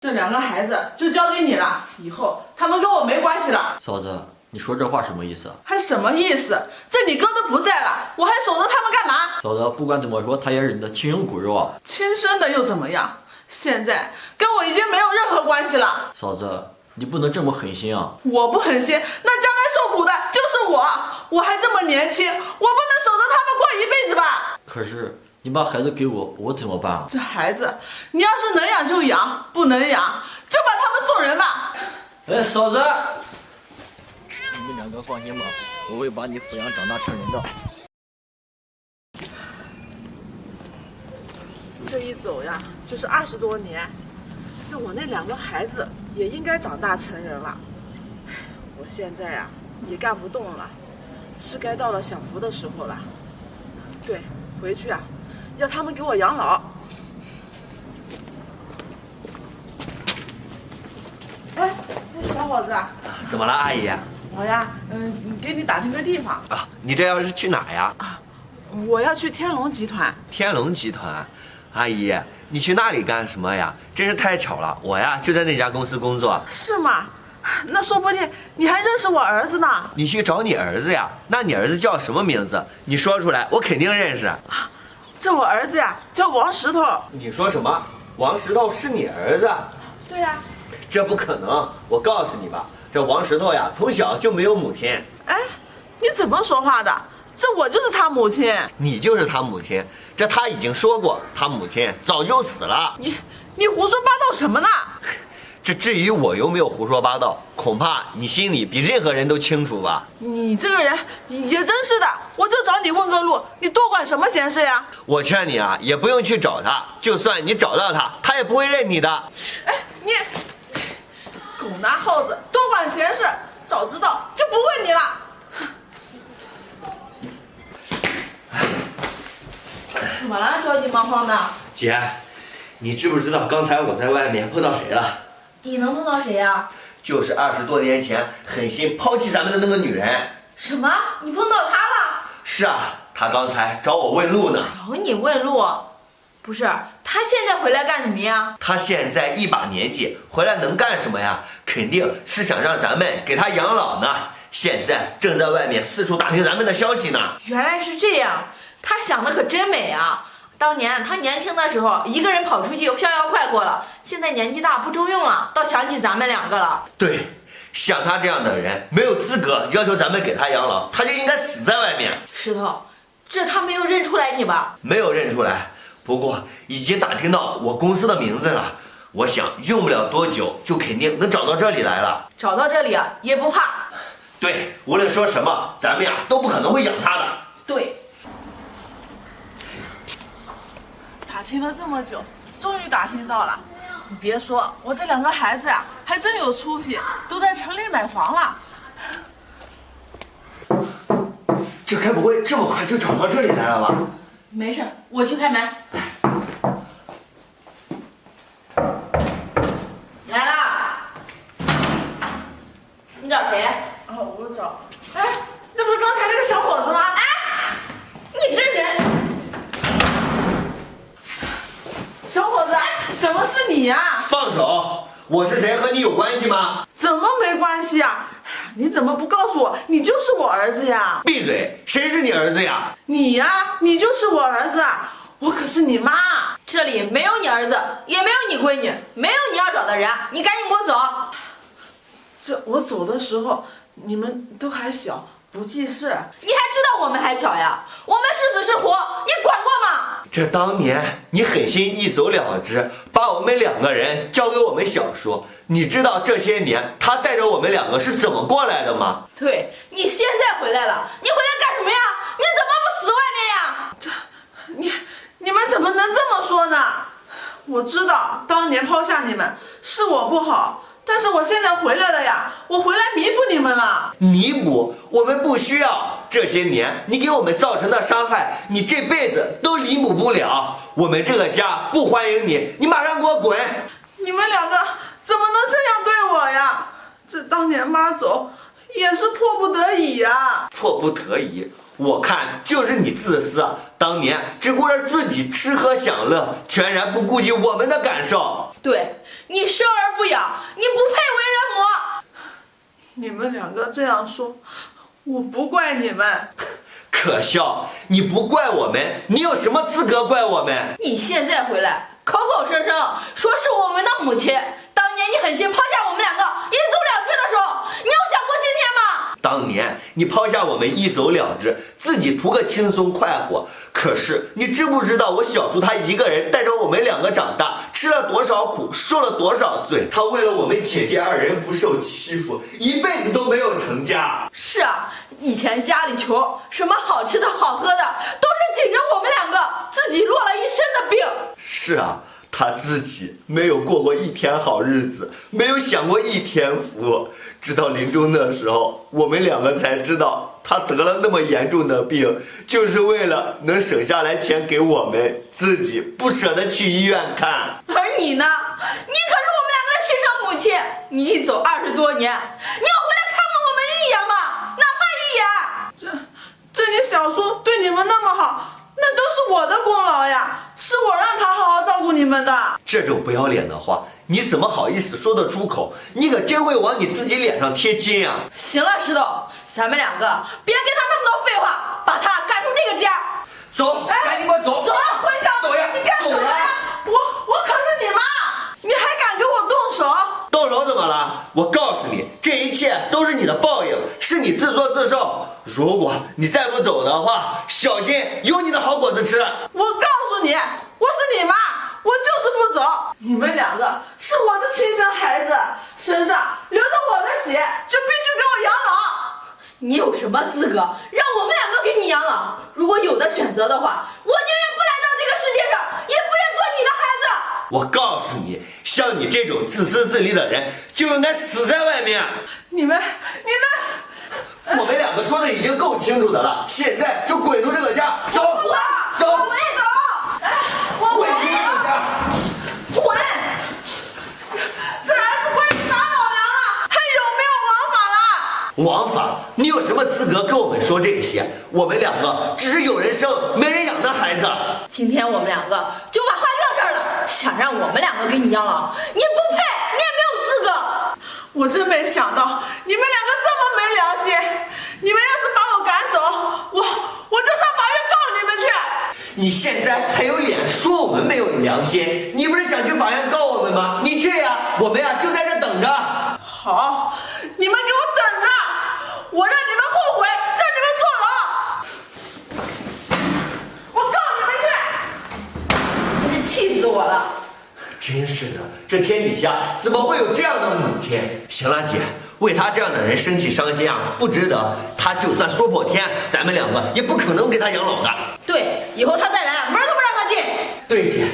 这2个孩子就交给你了，以后他们跟我没关系了。嫂子，你说这话什么意思？还什么意思？这你哥都不在了，我还守着他们干嘛？嫂子，不管怎么说，他也是你的亲生骨肉啊。亲生的又怎么样？现在跟我已经没有任何关系了。嫂子，你不能这么狠心啊！我不狠心，那将来受苦的就是我。我还这么年轻，我不能守着他们过一辈子吧？可是你把孩子给我，我怎么办啊？这孩子，你要是能养就养，不能养就把他们送人吧。哎，嫂子，你们2个放心吧，我会把你抚养长大成人的。这一走呀，就是20多年，这我那2个孩子也应该长大成人了。我现在呀，也干不动了，是该到了享福的时候了。对，回去啊，要他们给我养老。哎，小伙子啊，怎么了，阿姨？我呀，给你打听个地方。啊，你这要是去哪呀？我要去天龙集团。天龙集团，阿姨，你去那里干什么呀？真是太巧了，我呀就在那家公司工作。是吗？那说不定你还认识我儿子呢。你去找你儿子呀？那你儿子叫什么名字？你说出来，我肯定认识。这我儿子呀，叫王石头。你说什么？王石头是你儿子？对呀。这不可能！我告诉你吧，这王石头呀，从小就没有母亲。哎，你怎么说话的？这我就是他母亲。你就是他母亲，这他已经说过，他母亲早就死了。你胡说八道什么呢？这至于我有没有胡说八道，恐怕你心里比任何人都清楚吧。你这个人也真是的，我就找你问个路，你多管什么闲事呀？我劝你啊，也不用去找他，就算你找到他，他也不会认你的。哎，你狗拿耗子，多管闲事，早知道就不问你了。怎么了？着急忙慌的。姐，你知不知道刚才我在外面碰到谁了？你能碰到谁呀？就是20多年前狠心抛弃咱们的那个女人。什么？你碰到她了？是啊，她刚才找我问路呢。找你问路？不是，她现在回来干什么呀？她现在一把年纪，回来能干什么呀？肯定是想让咱们给她养老呢。现在正在外面四处打听咱们的消息呢。原来是这样，她想的可真美啊！当年她年轻的时候，一个人跑出去就逍遥快活了，现在年纪大不中用了，倒想起咱们2个了。对，像她这样的人，没有资格要求咱们给她养老，她就应该死在外面。石头，这她没有认出来你吧？没有认出来，不过已经打听到我公司的名字了。我想用不了多久，就肯定能找到这里来了。找到这里啊，也不怕。对，无论说什么，咱们呀都不可能会养她的。对。打听了这么久，终于打听到了。你别说，我这2个孩子呀，还真有出息，都在城里买房了。这该不会这么快就找到这里来了吧？没事，我去开门。来啦！你找谁？我找。哎，那不是刚才那个小伙子吗？哎，你这人！小伙子，怎么是你呀？放手！我是谁和你有关系吗？怎么没关系呀？你怎么不告诉我，你就是我儿子呀？闭嘴！谁是你儿子呀？你呀，你就是我儿子啊！我可是你妈。这里没有你儿子，也没有你闺女，没有你要找的人，你赶紧给我走！这我走的时候，你们都还小，不记事。你还知道我们还小呀？我们是死是活，你管过吗？这当年你狠心一走了之，把我们2个人交给我们小叔。你知道这些年他带着我们2个是怎么过来的吗？对，你现在回来了，你回来干什么呀？你怎么不死外面呀？你们怎么能这么说呢？我知道当年抛下你们是我不好，但是我现在回来了呀，我回来弥补你们了。弥补？我们不需要。这些年你给我们造成的伤害，你这辈子都弥补不了。我们这个家不欢迎你，你马上给我滚！你们2个怎么能这样对我呀？这当年妈走也是迫不得已呀。迫不得已？我看就是你自私，当年只顾着自己吃喝享乐，全然不顾及我们的感受。对，你生而不养，你不配为人母。你们两个这样说，我不怪你们。可笑，你不怪我们，你有什么资格怪我们？你现在回来，口口声声说是我们的母亲，当年你狠心抛下我们两个一走了之的时候，你有想过今天吗？当年你抛下我们一走了之，自己图个轻松快活。可是你知不知道，我小叔他一个人带着我们两个长大，吃了多少苦，受了多少罪。他为了我们姐弟二人不受欺负，一辈子都没有成家。是啊，以前家里穷，什么好吃的好喝的，都是紧着我们两个，自己落了一身的病。是啊，他自己没有过过一天好日子，没有享过一天福。直到临终的时候，我们两个才知道他得了那么严重的病，就是为了能省下来钱给我们，自己不舍得去医院看。而你呢？你可是我们两个的亲生母亲，你一走20多年，你要回来看看我们一眼吗？哪怕一眼。这你小叔对你们那么好，那都是我的功劳呀，是我让他好好照顾你们的。这种不要脸的话，你怎么好意思说得出口？你可真会往你自己脸上贴金呀！行了，石头，咱们两个别跟他那么多废话，把他赶出这个家。走，赶紧给我走！走啊，混小子，走呀！你干什么呀？我可是你妈，你还敢给我动手？动手怎么了？我告诉你，这一切都是你的报应，是你自作自受。如果你再不走的话，小心有你的好果子吃。我告诉你，我是你妈，我就是不走。你们两个是我的亲生孩子，身上流着我的血，就必须给我养老。你有什么资格让我们两个给你养老？如果有的选择的话，我宁愿不来到这个世界上，也不愿做你的孩子。我告诉你，像你这种自私自利的人，就应该死在外面。你们，我们两个说的已经够清楚的了，现在就滚出这个家！走，走，我没走。哎，滚出这个家！滚！这儿子快打老娘了，还有没有王法了？王法？你有什么资格跟我们说这些？我们两个只是有人生没人养的孩子。今天我们两个就把话撂这儿了，想让我们两个给你养老，你不配，你也没有资格。我真没想到你们两个这么没良心！你们要是把我赶走，我就上法院告你们去！你现在还有脸说我们没有良心？你不是想去法院告我们吗？你去呀，我们呀就在这等着。好，你们给我等着，我让你们后悔，让你们坐牢！我告你们去！真是气死我了！真是的，这天底下怎么会有这样的母亲？行了，姐，为他这样的人生气伤心啊，不值得。他就算说破天，咱们两个也不可能给他养老的。对，以后他再来，门都不让他进。对，姐，